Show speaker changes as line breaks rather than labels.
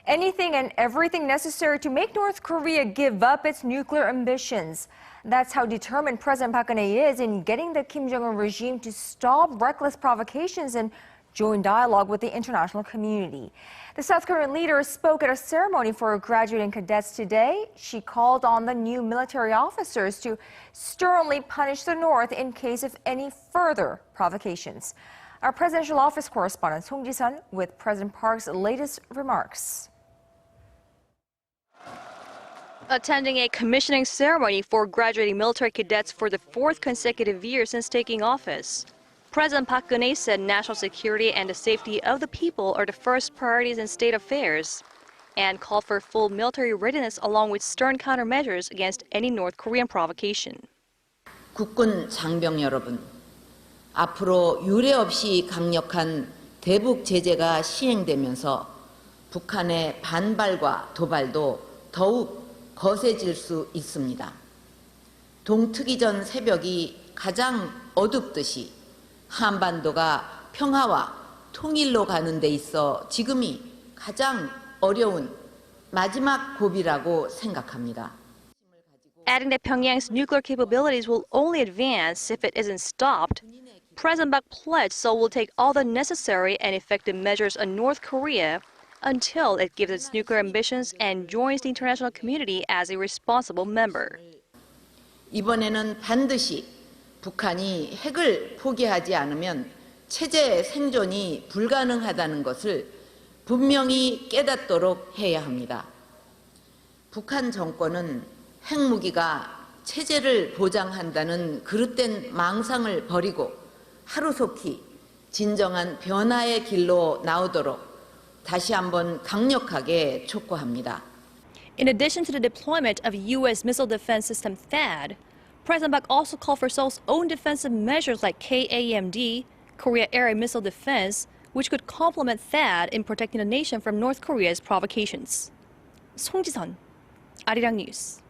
anything and everything necessary to make North Korea give up its nuclear ambitions. That's how determined President Park Geun-hye is in getting the Kim Jong-un regime to stop reckless provocations and join dialogue with the international community. The South Korean leader spoke at a ceremony for graduating cadets today. She called on the new military officers to sternly punish the North in case of any further provocations. Our presidential office correspondent Song Ji-sun with President Park's latest remarks.
Attending a commissioning ceremony for graduating military cadets for the fourth consecutive year since taking office, President Park Geun-hye said national security and the safety of the people are the first priorities in state affairs, and called for full military readiness along with stern countermeasures against any North Korean provocation.
국군 장병 여러분, 앞으로 유례 없이 강력한 대북 제재가 시행되면서 북한의 반발과 도발도 더욱 거세질 수 있습니다. 동트기 전 새벽이 가장 어둡듯이 한반도가 평화와 통일로 가는 데 있어 지금이 가장 어려운 마지막 고비라고 생각합니다.
Adding that Pyongyang's nuclear capabilities will only advance if it isn't stopped, President Park pledged Seoul will take all the necessary and effective measures on North Korea until it gives its nuclear ambitions and joins the international community as a responsible member.
이번에는 반드시 북한이 핵을 포기하지 않으면 체제 생존이 불가능하다는 것을 분명히 깨닫도록 해야 합니다. 북한 정권은 핵무기가 체제를 보장한다는 그릇된 망상을 버리고 하루속히 진정한 변화의 길로 나오도록 다시 한번 강력하게 촉구합니다.
In addition to the deployment of U.S. missile defense system THAAD, President Park also called for Seoul's own defensive measures like KAMD, Korea Area Missile Defense, which could complement THAAD in protecting the nation from North Korea's provocations. Song Ji-sun, Arirang News.